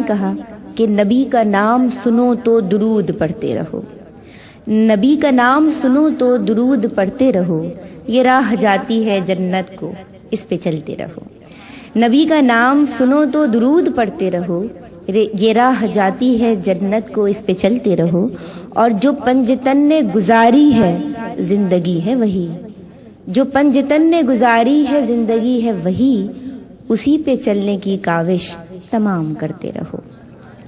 کہا کہ نبی کا نام سنو تو درود پڑھتے رہو، نبی کا نام سنو تو درود پڑھتے رہو، یہ راہ جاتی ہے جنت کو، اس پہ چلتے رہو۔ نبی کا نام سنو تو درود پڑھتے رہو، یہ راہ جاتی ہے جنت کو، اس پہ چلتے رہو۔ اور جو پنجتن نے گزاری ہے زندگی ہے وہی، جو پنجتن نے گزاری ہے زندگی ہے وہی، اسی پہ چلنے کی کاوش تمام کرتے رہو۔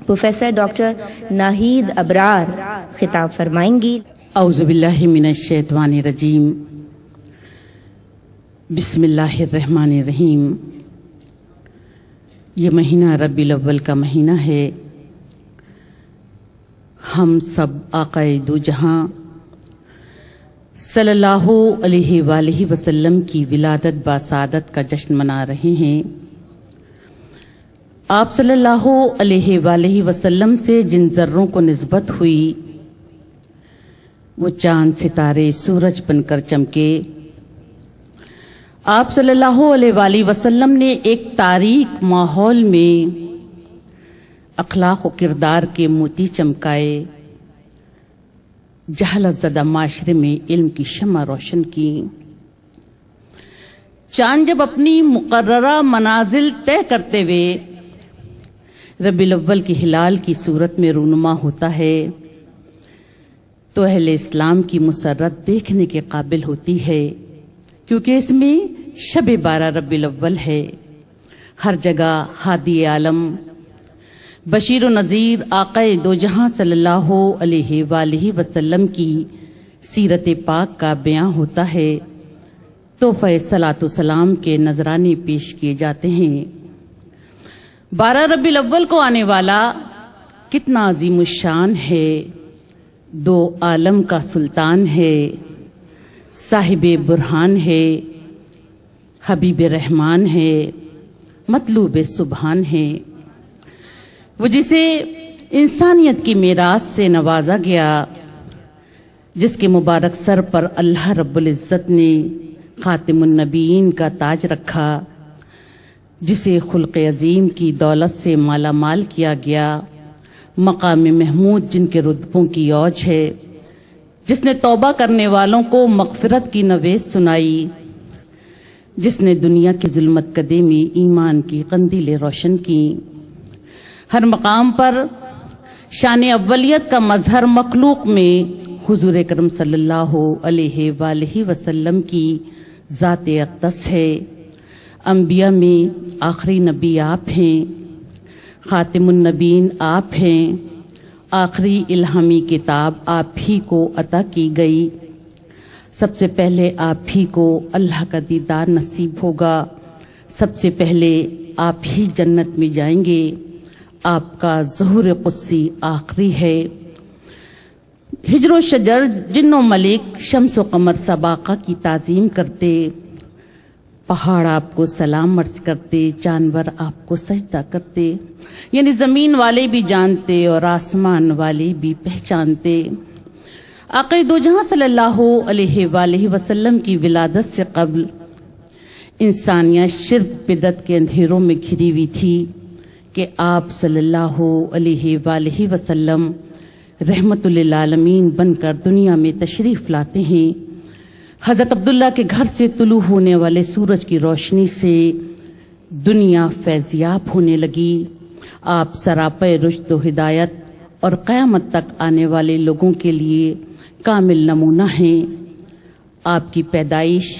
پروفیسر ڈاکٹر ناہید ابرار خطاب فرمائیں گی۔ اعوذ باللہ من الشیطان الرجیم، بسم اللہ الرحمن الرحیم۔ یہ مہینہ ربیع الاول کا مہینہ ہے۔ ہم سب آقائے دو جہاں صلی اللہ علیہ وآلہ وسلم کی ولادت باسعادت کا جشن منا رہے ہیں۔ آپ صلی اللہ علیہ وآلہ وسلم سے جن ذروں کو نسبت ہوئی وہ چاند ستارے سورج بن کر چمکے۔ آپ صلی اللہ علیہ وآلہ وسلم نے ایک تاریک ماحول میں اخلاق و کردار کے موتی چمکائے، جہالت زدہ معاشرے میں علم کی شمع روشن کی۔ چاند جب اپنی مقررہ منازل طے کرتے ہوئے ربیع الاول کی ہلال کی صورت میں رونما ہوتا ہے تو اہل اسلام کی مسرت دیکھنے کے قابل ہوتی ہے، کیونکہ اس میں شب 12 ربیع الاول ہے۔ ہر جگہ ہادی عالم بشیر و نذیر آقائے دو جہاں صلی اللہ علیہ وآلہ وسلم کی سیرت پاک کا بیان ہوتا ہے، تحفہ صلاۃ و سلام کے نذرانے پیش کیے جاتے ہیں۔ 12 ربیع الاول کو آنے والا کتنا عظیم الشان ہے، دو عالم کا سلطان ہے، صاحب برہان ہے، حبیب رحمان ہے، مطلوب سبحان ہے، وہ جسے انسانیت کی میراث سے نوازا گیا، جس کے مبارک سر پر اللہ رب العزت نے خاتم النبیین کا تاج رکھا، جسے خلق عظیم کی دولت سے مالا مال کیا گیا، مقام محمود جن کے رتبوں کی اوج ہے، جس نے توبہ کرنے والوں کو مغفرت کی نوید سنائی، جس نے دنیا کی ظلمت کدے میں ایمان کی قندیلیں روشن کی۔ ہر مقام پر شان اولیت کا مظہر مخلوق میں حضور اکرم صلی اللہ علیہ وآلہ وسلم کی ذات اقدس ہے۔ انبیاء میں آخری نبی آپ ہیں، خاتم النبیین آپ ہیں، آخری الہامی کتاب آپ ہی کو عطا کی گئی۔ سب سے پہلے آپ ہی کو اللہ کا دیدار نصیب ہوگا، سب سے پہلے آپ ہی جنت میں جائیں گے۔ آپ کا ظہور قدسی آخری ہے۔ ہجر و شجر جن و ملک شمس و قمر سباقہ کی تعظیم کرتے، پہاڑ آپ کو سلام عرض کرتے، جانور آپ کو سجدہ کرتے، یعنی زمین والے بھی جانتے اور آسمان والے بھی پہچانتے۔ آقا دو جہاں صلی اللہ علیہ وآلہ وسلم کی ولادت سے قبل انسانیت شرک بدعت کے اندھیروں میں گھری ہوئی تھی کہ آپ صلی اللہ علیہ وآلہ وسلم رحمت للعالمین بن کر دنیا میں تشریف لاتے ہیں۔ حضرت عبداللہ کے گھر سے طلوع ہونے والے سورج کی روشنی سے دنیا فیضیاب ہونے لگی۔ آپ سراپے رشد و ہدایت اور قیامت تک آنے والے لوگوں کے لیے کامل نمونہ ہیں۔ آپ کی پیدائش،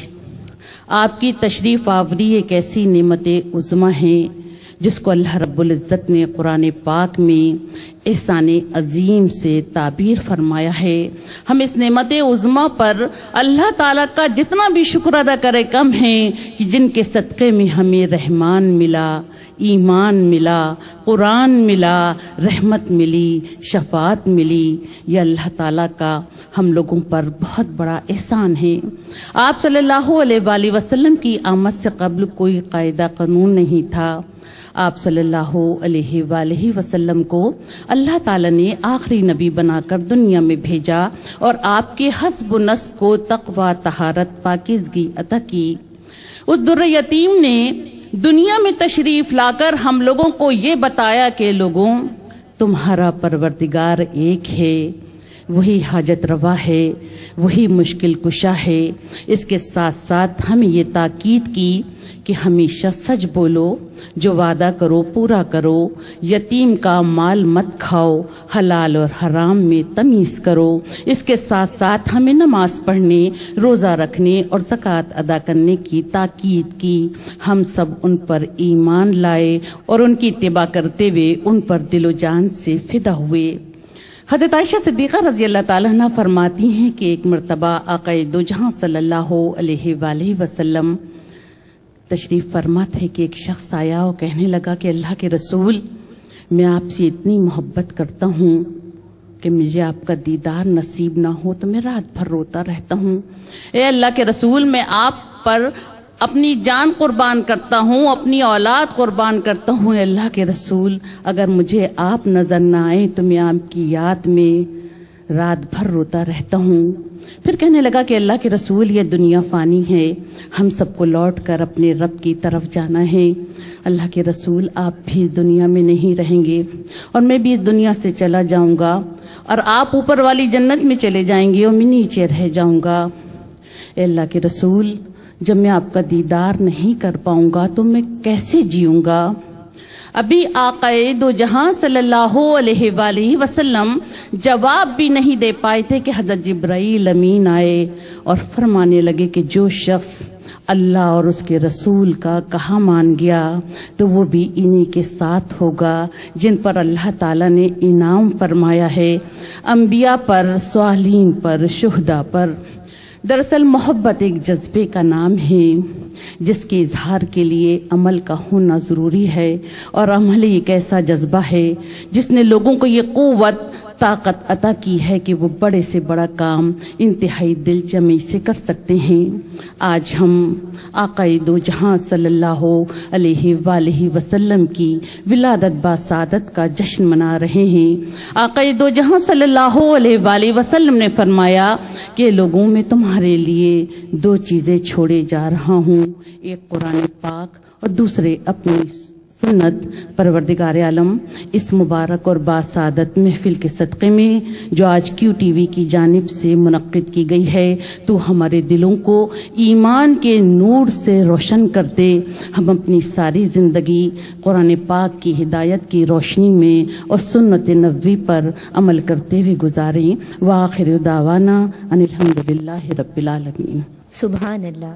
آپ کی تشریف آوری ایک ایسی نعمت عظمی ہے جس کو اللہ رب العزت نے قرآن پاک میں احسان عظیم سے تعبیر فرمایا ہے۔ ہم اس نعمت عظمی پر اللہ تعالیٰ کا جتنا بھی شکر ادا کرے کم ہے کہ جن کے صدقے میں ہمیں رحمان ملا، ایمان ملا، قرآن ملا، رحمت ملی، شفاعت ملی۔ یہ اللہ تعالیٰ کا ہم لوگوں پر بہت بڑا احسان ہے۔ آپ صلی اللہ علیہ وآلہ وسلم کی آمد سے قبل کوئی قاعدہ قانون نہیں تھا۔ آپ صلی اللہ علیہ وآلہ وسلم کو اللہ تعالیٰ نے آخری نبی بنا کر دنیا میں بھیجا اور آپ کے حسب و نسب کو تقوی، طہارت، پاکیزگی عطا کی۔ اس در یتیم نے دنیا میں تشریف لا کر ہم لوگوں کو یہ بتایا کہ لوگوں تمہارا پروردگار ایک ہے، وہی حاجت روا ہے، وہی مشکل کشا ہے۔ اس کے ساتھ ساتھ ہمیں یہ تاکید کی کہ ہمیشہ سچ بولو، جو وعدہ کرو پورا کرو، یتیم کا مال مت کھاؤ، حلال اور حرام میں تمیز کرو۔ اس کے ساتھ ساتھ ہمیں نماز پڑھنے، روزہ رکھنے اور زکوٰۃ ادا کرنے کی تاکید کی۔ ہم سب ان پر ایمان لائے اور ان کی اتباع کرتے ہوئے ان پر دل و جان سے فدا ہوئے۔ حضرت عائشہ صدیقہ رضی اللہ تعالیٰ عنہ فرماتی ہیں کہ ایک مرتبہ آقا دو جہاں صلی اللہ علیہ وآلہ وسلم تشریف فرما تھے کہ ایک شخص آیا اور کہنے لگا کہ اللہ کے رسول، میں آپ سے اتنی محبت کرتا ہوں کہ مجھے آپ کا دیدار نصیب نہ ہو تو میں رات بھر روتا رہتا ہوں۔ اے اللہ کے رسول، میں آپ پر اپنی جان قربان کرتا ہوں، اپنی اولاد قربان کرتا ہوں۔ اے اللہ کے رسول، اگر مجھے آپ نظر نہ آئے تو میں آپ کی یاد میں رات بھر روتا رہتا ہوں۔ پھر کہنے لگا کہ اللہ کے رسول، یہ دنیا فانی ہے، ہم سب کو لوٹ کر اپنے رب کی طرف جانا ہے۔ اللہ کے رسول، آپ بھی اس دنیا میں نہیں رہیں گے اور میں بھی اس دنیا سے چلا جاؤں گا، اور آپ اوپر والی جنت میں چلے جائیں گے اور میں نیچے رہ جاؤں گا۔ اے اللہ کے رسول، جب میں آپ کا دیدار نہیں کر پاؤں گا تو میں کیسے جیوں گا؟ ابھی آقا دو جہاں صلی اللہ علیہ وآلہ وسلم جواب بھی نہیں دے پائے تھے کہ حضرت جبرائیل امین آئے اور فرمانے لگے کہ جو شخص اللہ اور اس کے رسول کا کہا مان گیا تو وہ بھی انہی کے ساتھ ہوگا جن پر اللہ تعالیٰ نے انعام فرمایا ہے، انبیاء پر، صالحین پر، شہداء پر۔ دراصل محبت ایک جذبے کا نام ہے جس کے اظہار کے لیے عمل کا ہونا ضروری ہے، اور عمل ایک ایسا جذبہ ہے جس نے لوگوں کو یہ قوت، طاقت عطا کی ہے کہ وہ بڑے سے بڑا کام انتہائی دل جمعی سے کر سکتے ہیں۔ آج ہم آقا دو جہاں صلی اللہ علیہ وآلہ وسلم کی ولادت باسعادت کا جشن منا رہے ہیں۔ آقا دو جہاں صلی اللہ علیہ وآلہ وسلم نے فرمایا کہ لوگوں میں تمہارے لیے دو چیزیں چھوڑے جا رہا ہوں، ایک قرآن پاک اور دوسرے اپنی سنت۔ پروردگار عالم اس مبارک اور باسعادت محفل کے صدقے میں جو آج کیو ٹی وی کی جانب سے منعقد کی گئی ہے، تو ہمارے دلوں کو ایمان کے نور سے روشن کر دے، ہم اپنی ساری زندگی قرآن پاک کی ہدایت کی روشنی میں اور سنت نبوی پر عمل کرتے ہوئے گزاریں۔ وآخر دعوانا ان الحمدللہ رب العالمین۔ سبحان اللہ۔